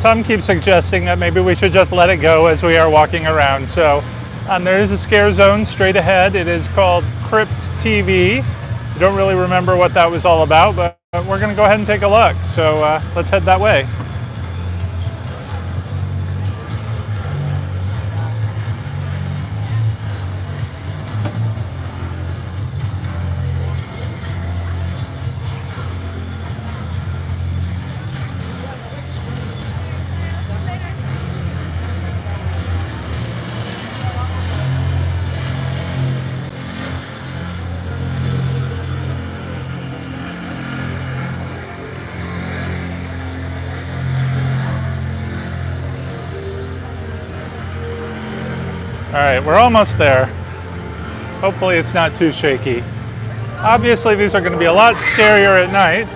Tom keeps suggesting that maybe we should just let it go as we are walking around. So there is a scare zone straight ahead. It is called Crypt TV. I don't really remember what that was all about, but we're going to go ahead and take a look. So let's head that way. All right, we're almost there. Hopefully it's not too shaky. Obviously these are going to be a lot scarier at night,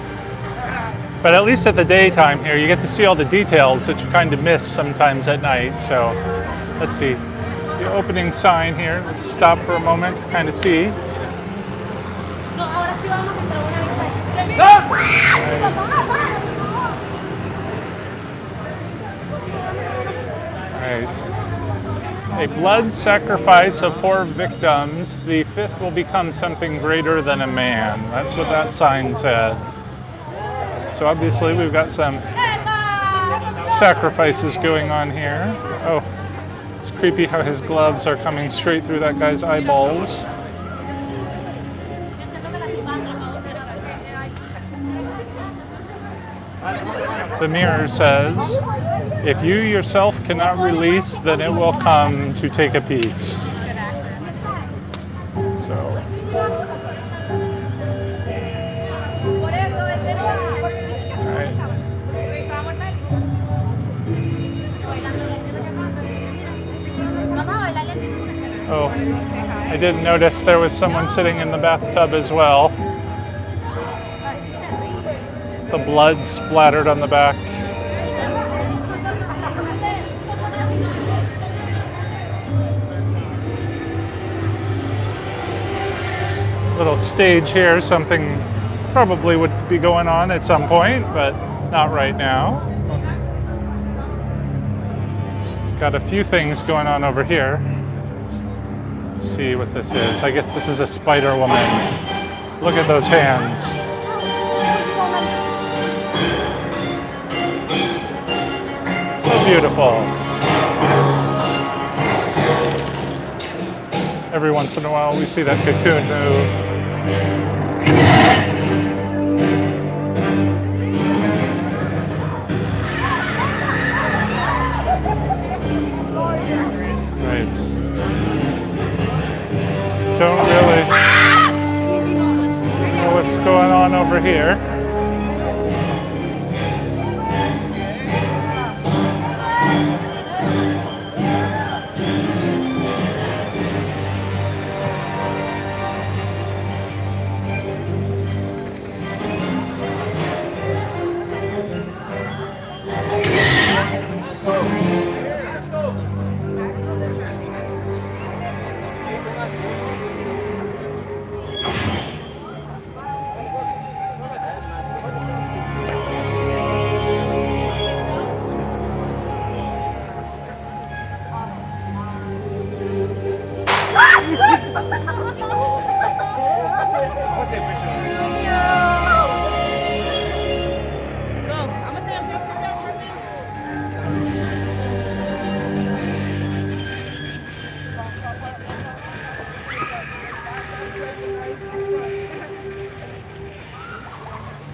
but at least at the daytime here you get to see all the details that you kind of miss sometimes at night. So let's see, the opening sign here. Let's stop for a moment to kind of see. All right. A blood sacrifice of 4 victims. The 5th will become something greater than a man. That's what that sign said. So obviously we've got some sacrifices going on here. Oh, it's creepy how his gloves are coming straight through that guy's eyeballs. The mirror says, if you yourself cannot release, then it will come to take a piece. So. All right. Oh, I did notice there was someone sitting in the bathtub as well. The blood splattered on the back. Little stage here, something probably would be going on at some point, but not right now. Got a few things going on over here. Let's see what this is. I guess this is a spider woman. Look at those hands. So beautiful. Every once in a while we see that cocoon move. Right. Don't really know what's going on over here.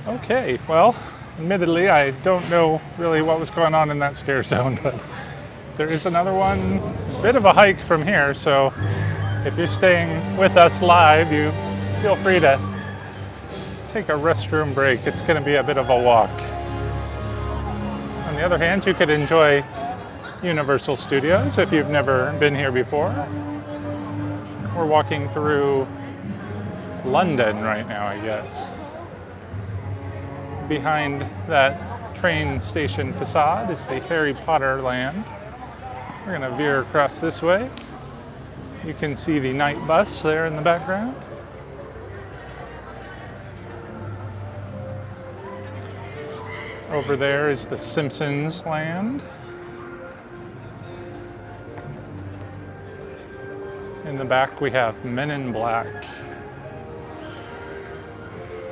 Okay, well, admittedly, I don't know really what was going on in that scare zone, but there is another one, bit of a hike from here, so if you're staying with us live, you feel free to take a restroom break. It's going to be a bit of a walk. On the other hand, you could enjoy Universal Studios if you've never been here before. We're walking through London right now, I guess. Behind that train station facade is the Harry Potter land. We're going to veer across this way. You can see the night bus there in the background. Over there is the Simpsons land. In the back we have Men in Black.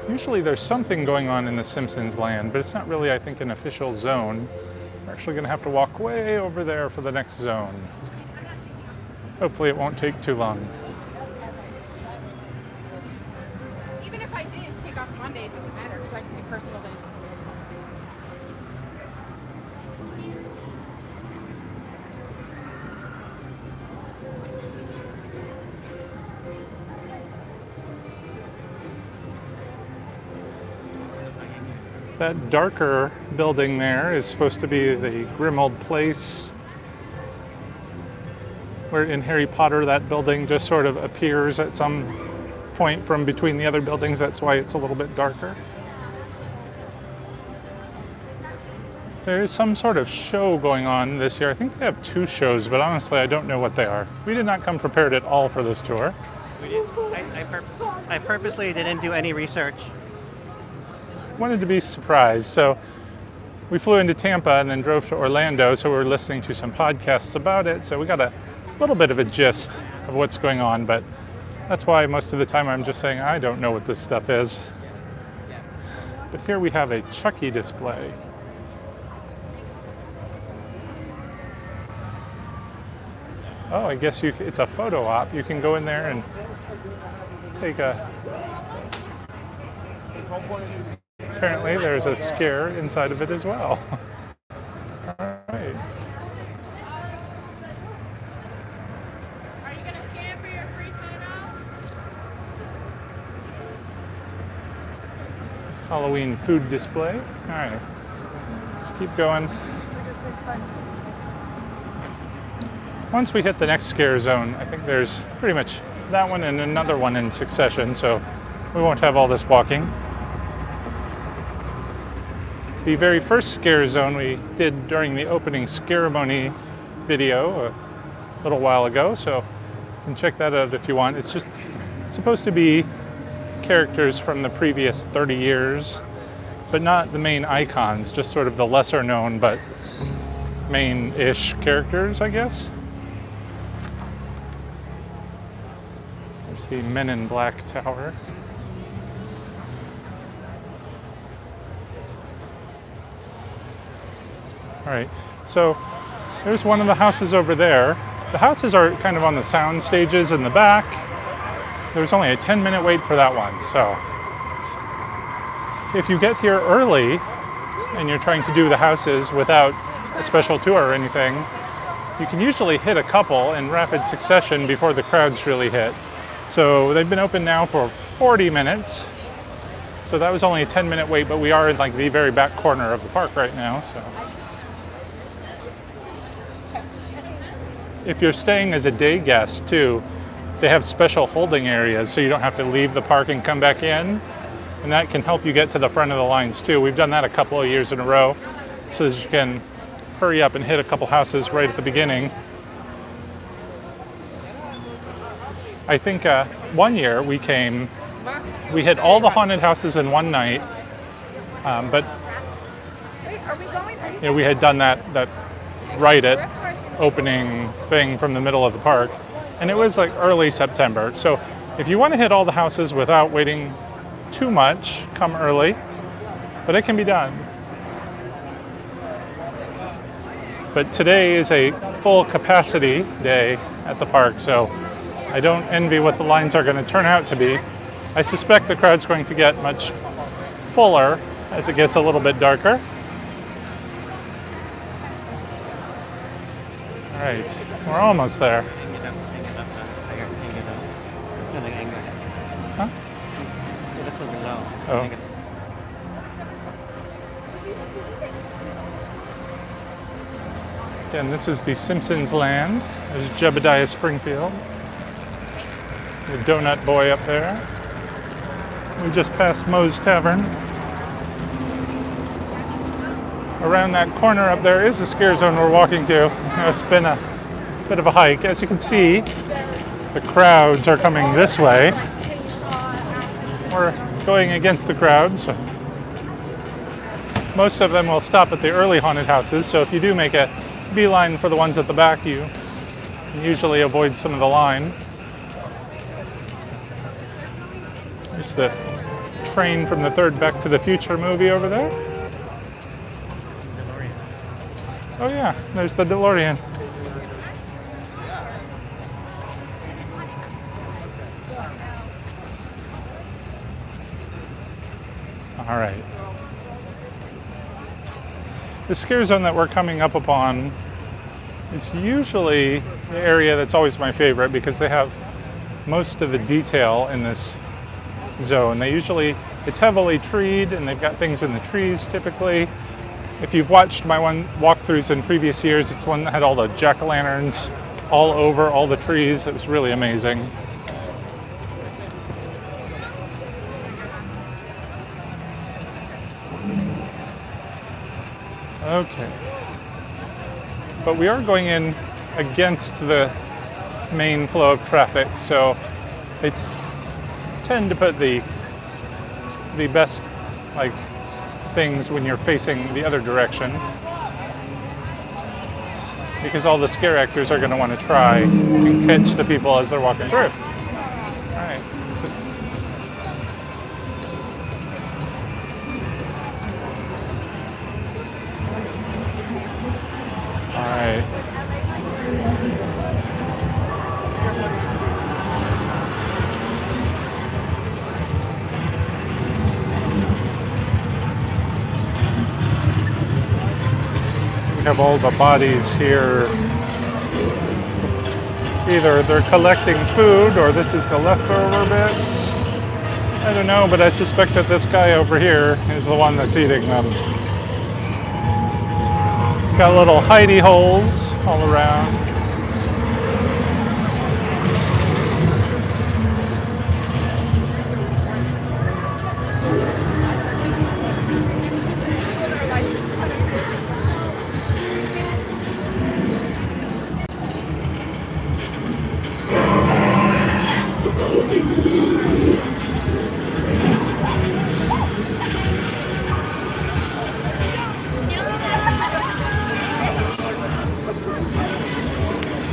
Usually there's something going on in the Simpsons land, but it's not really, I think, an official zone. We're actually going to have to walk way over there for the next zone. Hopefully it won't take too long. Even if I did take off Monday, it doesn't matter because I can say personal day. That darker building there is supposed to be the Grimmauld Place, where in Harry Potter that building just sort of appears at some point from between the other buildings. That's why it's a little bit darker. There is some sort of show going on this year. I think they have 2 shows, but honestly I don't know what they are. We did not come prepared at all for this tour. I purposely didn't do any research. Wanted to be surprised. So we flew into Tampa and then drove to Orlando, so we were listening to some podcasts about it. So we got a little bit of a gist of what's going on, but that's why most of the time I'm just saying I don't know what this stuff is. But here we have a Chucky display. Oh, I guess it's a photo op. You can go in there and take a... Apparently there's a scare inside of it as well. All right. Are you going to scan for your free photo? Halloween food display. All right. Let's keep going. Once we hit the next scare zone, I think there's pretty much that one and another one in succession, so we won't have all this walking. The very first scare zone we did during the opening ceremony video a little while ago, so you can check that out if you want. It's supposed to be characters from the previous 30 years, but not the main icons, just sort of the lesser known but main-ish characters, I guess. There's the Men in Black Tower. All right, so there's one of the houses over there. The houses are kind of on the sound stages in the back. There's only a 10-minute wait for that one, so if you get here early and you're trying to do the houses without a special tour or anything, you can usually hit a couple in rapid succession before the crowds really hit. So they've been open now for 40 minutes. So that was only a 10-minute wait, but we are in like the very back corner of the park right now, so. If you're staying as a day guest too, they have special holding areas so you don't have to leave the park and come back in. And that can help you get to the front of the lines too. We've done that a couple of years in a row so that you can hurry up and hit a couple houses right at the beginning. I think one year we hit all the haunted houses in one night, but you know, we had done that right at opening thing from the middle of the park, and it was like early September. So if you want to hit all the houses without waiting too much, come early, but it can be done. But today is a full capacity day at the park, so I don't envy what the lines are going to turn out to be. I suspect the crowd's going to get much fuller as it gets a little bit darker. All right, we're almost there. Huh? Oh. Again, this is the Simpsons land. There's Jebediah Springfield. The Donut Boy up there. We just passed Moe's Tavern. Around that corner up there is the scare zone we're walking to. It's been a bit of a hike. As you can see, the crowds are coming this way. We're going against the crowds. So most of them will stop at the early haunted houses, so if you do make a beeline for the ones at the back, you can usually avoid some of the line. There's the train from the third Back to the Future movie over there. Oh yeah, there's the DeLorean. All right. The scare zone that we're coming up upon is usually the area that's always my favorite because they have most of the detail in this zone. It's heavily treed and they've got things in the trees typically. If you've watched my walkthroughs in previous years, it's one that had all the jack-o'-lanterns all over all the trees. It was really amazing. Okay. But we are going in against the main flow of traffic, so they tend to put the best things when you're facing the other direction, because all the scare actors are going to want to try and catch the people as they're walking through. All right. All right. We have all the bodies here. Either they're collecting food or this is the leftover bits. I don't know, but I suspect that this guy over here is the one that's eating them. Got little hidey holes all around.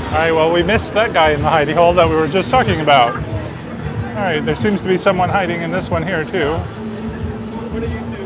Alright, well, we missed that guy in the hidey hole that we were just talking about. Alright, there seems to be someone hiding in this one here, too. What are you two?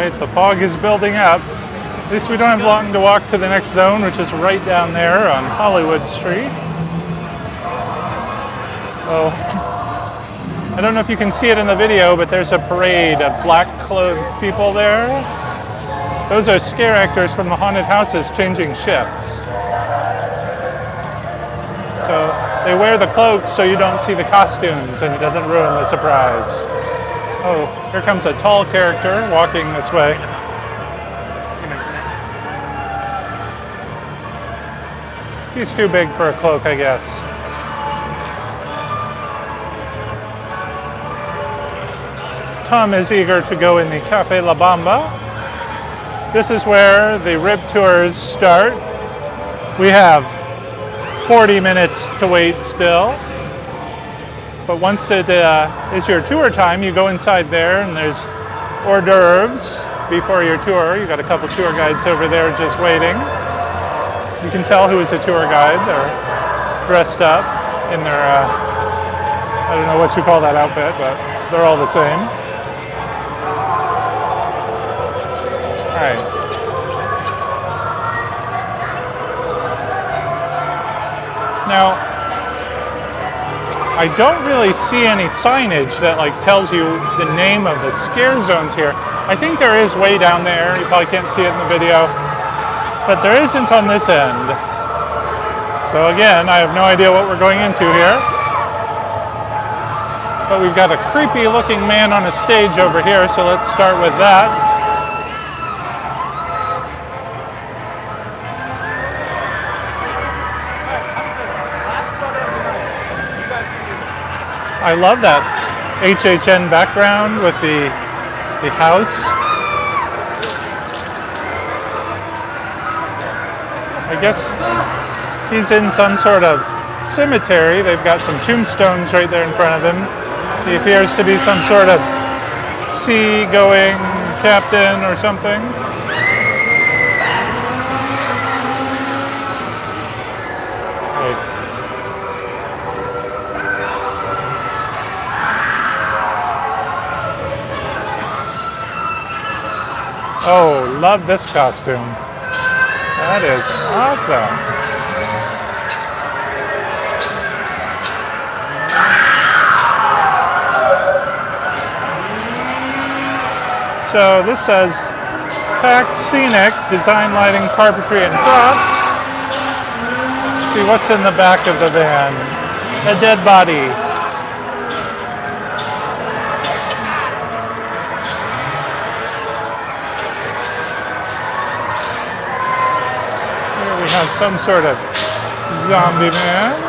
Alright, the fog is building up. At least we don't have long to walk to the next zone, which is right down there on Hollywood Street. Oh, I don't know if you can see it in the video, but there's a parade of black-clothed people there. Those are scare actors from the haunted houses changing shifts. So they wear the cloaks so you don't see the costumes and it doesn't ruin the surprise. Oh, here comes a tall character walking this way. He's too big for a cloak, I guess. Tom is eager to go in the Cafe La Bamba. This is where the rib tours start. We have 40 minutes to wait still. But once it is your tour time, you go inside there and there's hors d'oeuvres before your tour. You got a couple tour guides over there just waiting. You can tell who is a tour guide. They're dressed up in their, I don't know what you call that outfit, but they're all the same. All right. Now, I don't really see any signage that like tells you the name of the scare zones here. I think there is way down there. You probably can't see it in the video. But there isn't on this end. So again, I have no idea what we're going into here. But we've got a creepy looking man on a stage over here, so let's start with that. I love that HHN background with the house. I guess he's in some sort of cemetery. They've got some tombstones right there in front of him. He appears to be some sort of sea-going captain or something. Right. Oh, love this costume. That is awesome. So this says packed scenic, design lighting, carpentry, and props. Let's see what's in the back of the van. A dead body. Here we have some sort of zombie man.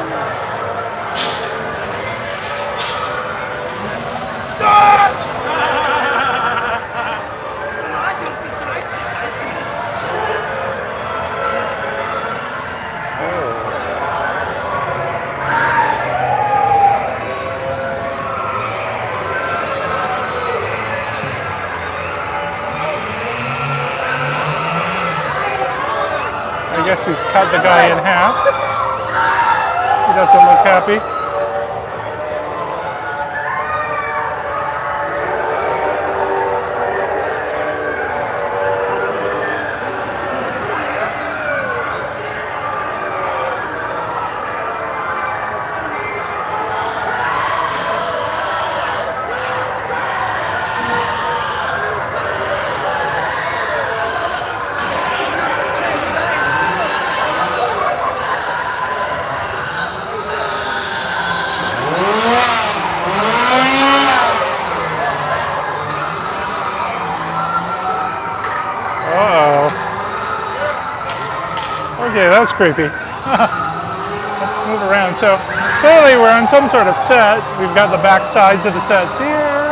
I guess he's cut the guy in half. He doesn't look happy. Okay, that's creepy. Let's move around. So clearly we're on some sort of set. We've got the back sides of the sets here.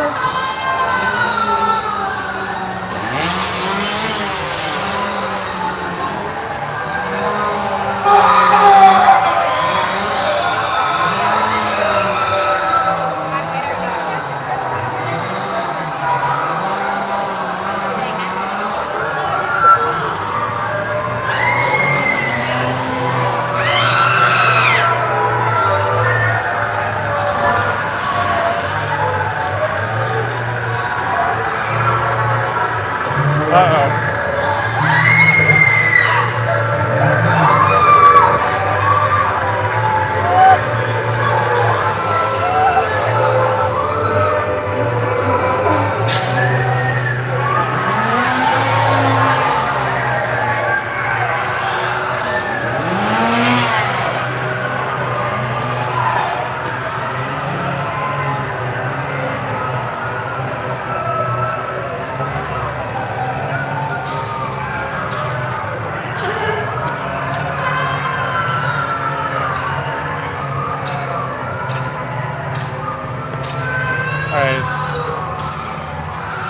Alright.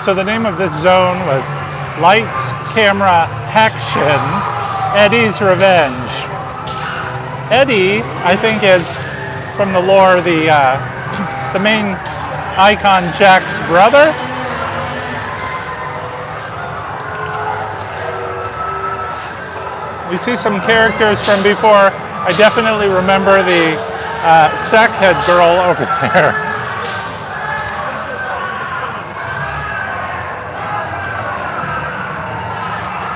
So the name of this zone was Lights, Camera, Action, Eddie's Revenge. Eddie, I think, is, from the lore, the main icon Jack's brother. We see some characters from before. I definitely remember the sackhead girl over there.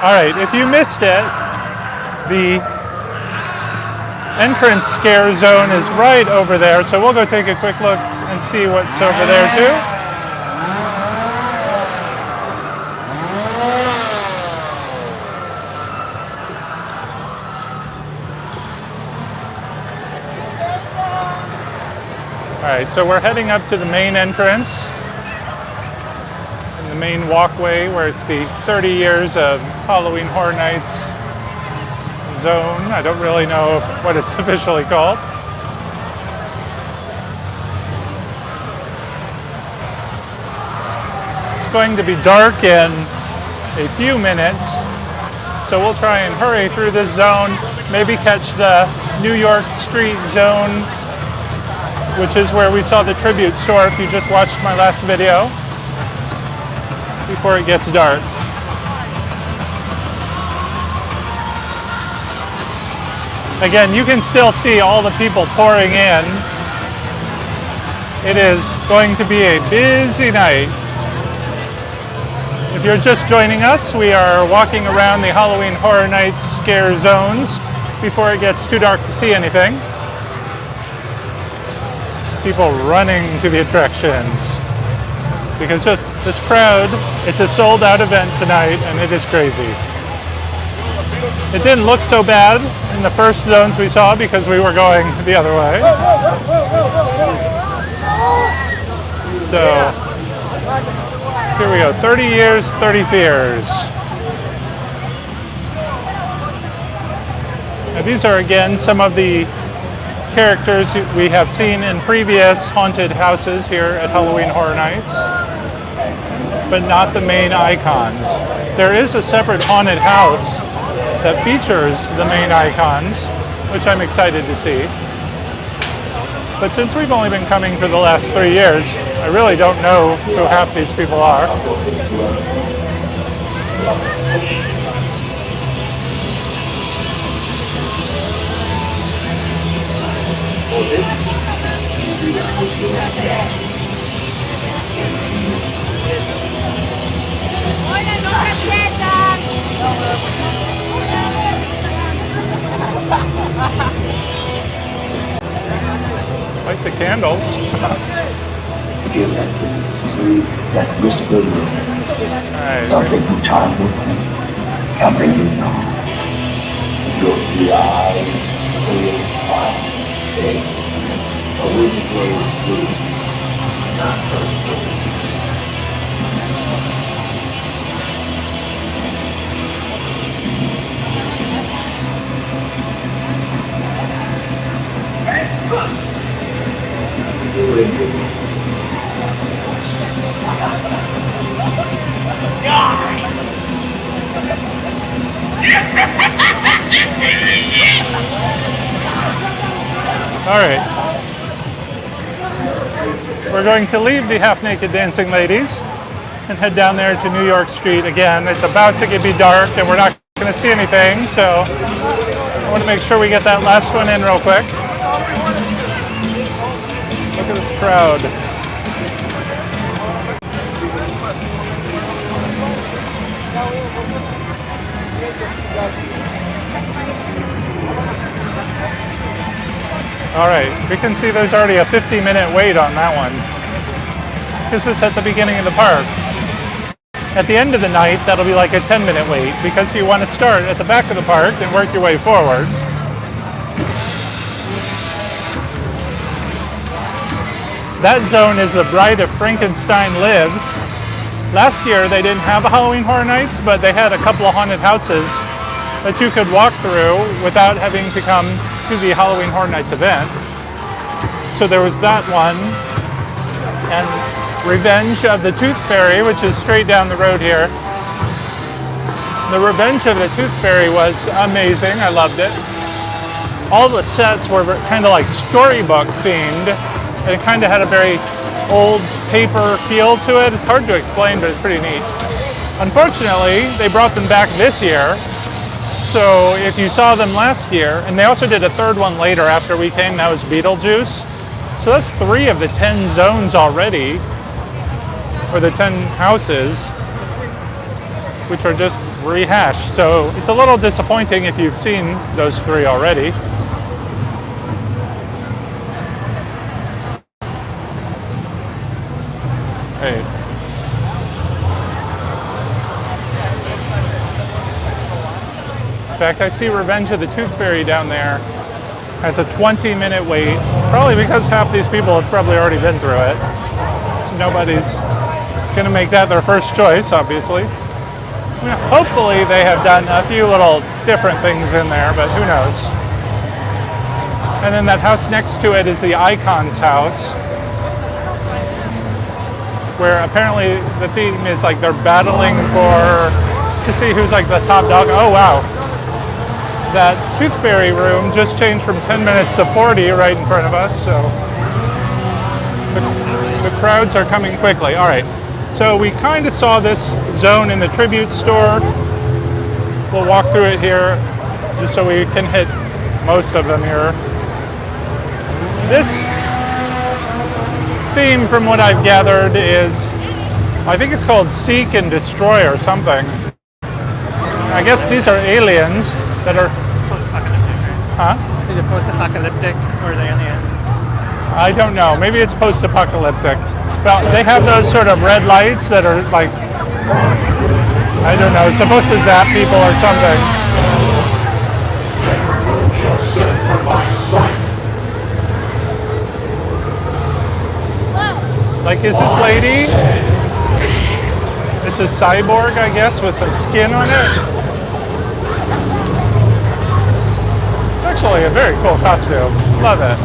All right, if you missed it, the entrance scare zone is right over there, so we'll go take a quick look and see what's over there too. Alright, so we're heading up to the main entrance, in the main walkway where it's the 30 years of Halloween Horror Nights zone. I don't really know what it's officially called. It's going to be dark in a few minutes, so we'll try and hurry through this zone, maybe catch the New York Street zone, which is where we saw the tribute store if you just watched my last video, before it gets dark. Again, you can still see all the people pouring in. It is going to be a busy night. If you're just joining us, we are walking around the Halloween Horror Nights scare zones before it gets too dark to see anything. People running to the attractions because just this crowd, it's a sold out event tonight and it is crazy. It didn't look so bad in the first zones we saw because we were going the other way. So here we go, 30 years, 30 fears. Now these are again some of the characters we have seen in previous haunted houses here at Halloween Horror Nights, but not the main icons. There is a separate haunted house that features the main icons, which I'm excited to see. But since we've only been coming for the last 3 years, I really don't know who half these people are. Like the candles. Feel that sweet, that whisper room. Right. Something from childhood, something you know. Goes to the eyes, clear, fine, stay. A wind blows blue, not personal. All right. We're going to leave the half-naked dancing ladies and head down there to New York Street again. It's about to be dark and we're not going to see anything, so I want to make sure we get that last one in real quick. Look at this crowd. All right, we can see there's already a 50-minute wait on that one because it's at the beginning of the park. At the end of the night, that'll be like a 10-minute wait because you want to start at the back of the park and work your way forward. That zone is the Bride of Frankenstein Lives. Last year, they didn't have a Halloween Horror Nights, but they had a couple of haunted houses that you could walk through without having to come to the Halloween Horror Nights event. So there was that one, and Revenge of the Tooth Fairy, which is straight down the road here. The Revenge of the Tooth Fairy was amazing. I loved it. All the sets were kind of like storybook themed, and it kind of had a very old paper feel to it. It's hard to explain, but it's pretty neat. Unfortunately, they brought them back this year. So if you saw them last year, and they also did a third one later after we came, that was Beetlejuice. So that's 3 of the 10 zones already, or the 10 houses, which are just rehashed. So it's a little disappointing if you've seen those 3 already. Hey. In fact, I see Revenge of the Tooth Fairy down there has a 20-minute wait, probably because half these people have probably already been through it. So nobody's going to make that their first choice, obviously. Hopefully they have done a few little different things in there, but who knows. And then that house next to it is the Icon's house, where apparently the theme is like they're battling to see who's like the top dog. Oh wow. That Tooth Fairy room just changed from 10 minutes to 40 right in front of us, so the crowds are coming quickly. All right, so we kind of saw this zone in the tribute store. We'll walk through it here just so we can hit most of them here. This theme, from what I've gathered, is, I think it's called Seek and Destroy or something. I guess these are aliens that are... Huh? Is it post-apocalyptic, or are they on the end? I don't know. Maybe it's post-apocalyptic. But they have those sort of red lights that are like, I don't know, supposed to zap people or something. Like, is this lady? It's a cyborg, I guess, with some skin on it. It's actually a very cool costume. Love it.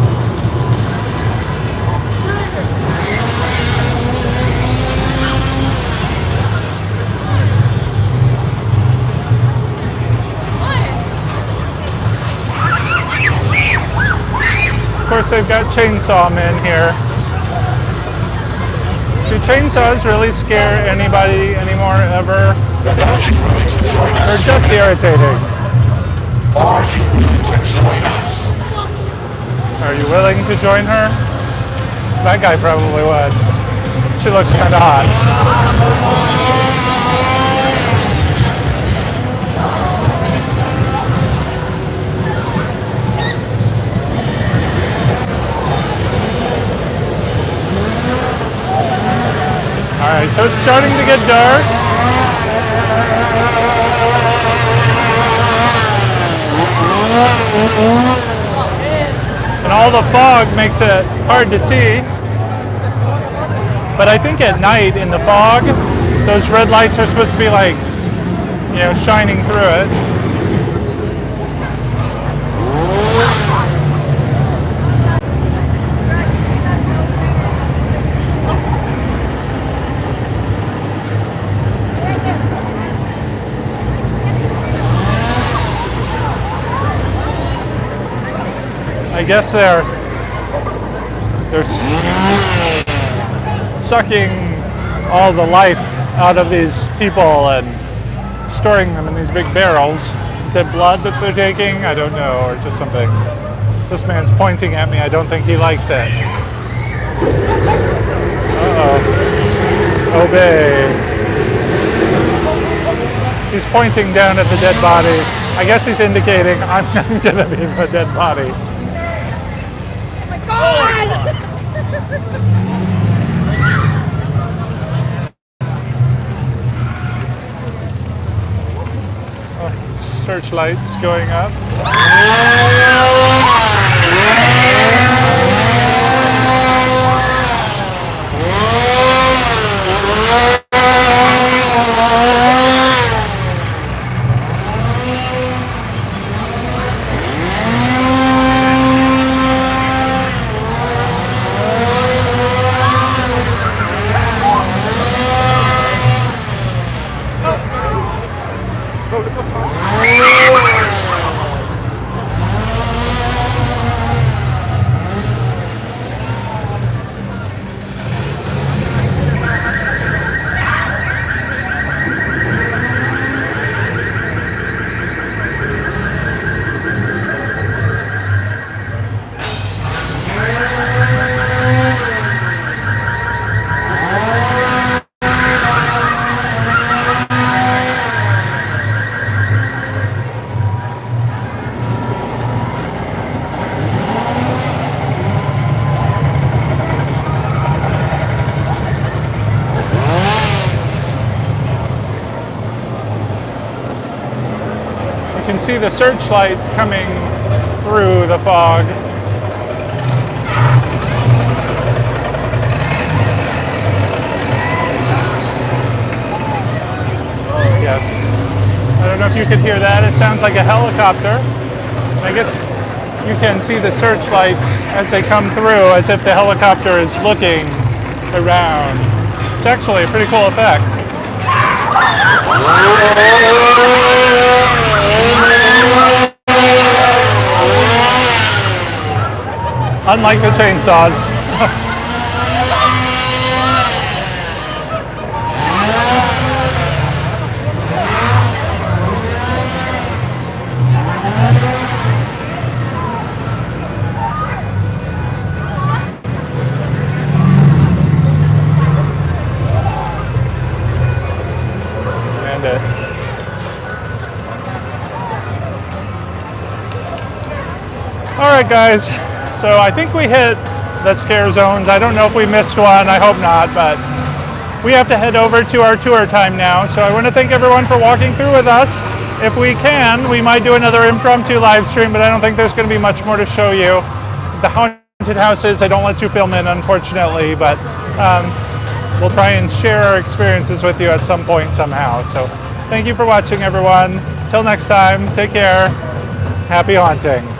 Of course, they've got chainsaw men here. Do chainsaws really scare anybody anymore, ever? They're just irritating. Are you willing to join her? That guy probably would. She looks kind of hot. Alright, so it's starting to get dark. And all the fog makes it hard to see. But I think at night in the fog, those red lights are supposed to be like, you know, shining through it. I guess they're sucking all the life out of these people and storing them in these big barrels. Is it blood that they're taking? I don't know, or just something. This man's pointing at me. I don't think he likes it. Uh-oh. Obey. He's pointing down at the dead body. I guess he's indicating I'm gonna be the dead body. Oh, searchlights going up. see the searchlight coming through the fog. Yes. I don't know if you could hear that. It sounds like a helicopter. I guess you can see the searchlights as they come through, as if the helicopter is looking around. It's actually a pretty cool effect. Unlike the chainsaws. Alright guys, so I think we hit the scare zones. I don't know if we missed one, I hope not, but we have to head over to our tour time now. So I want to thank everyone for walking through with us. If we can, we might do another impromptu live stream, but I don't think there's going to be much more to show you. The haunted houses, I don't let you film in, unfortunately, but we'll try and share our experiences with you at some point somehow. So thank you for watching, everyone. Till next time, take care. Happy haunting.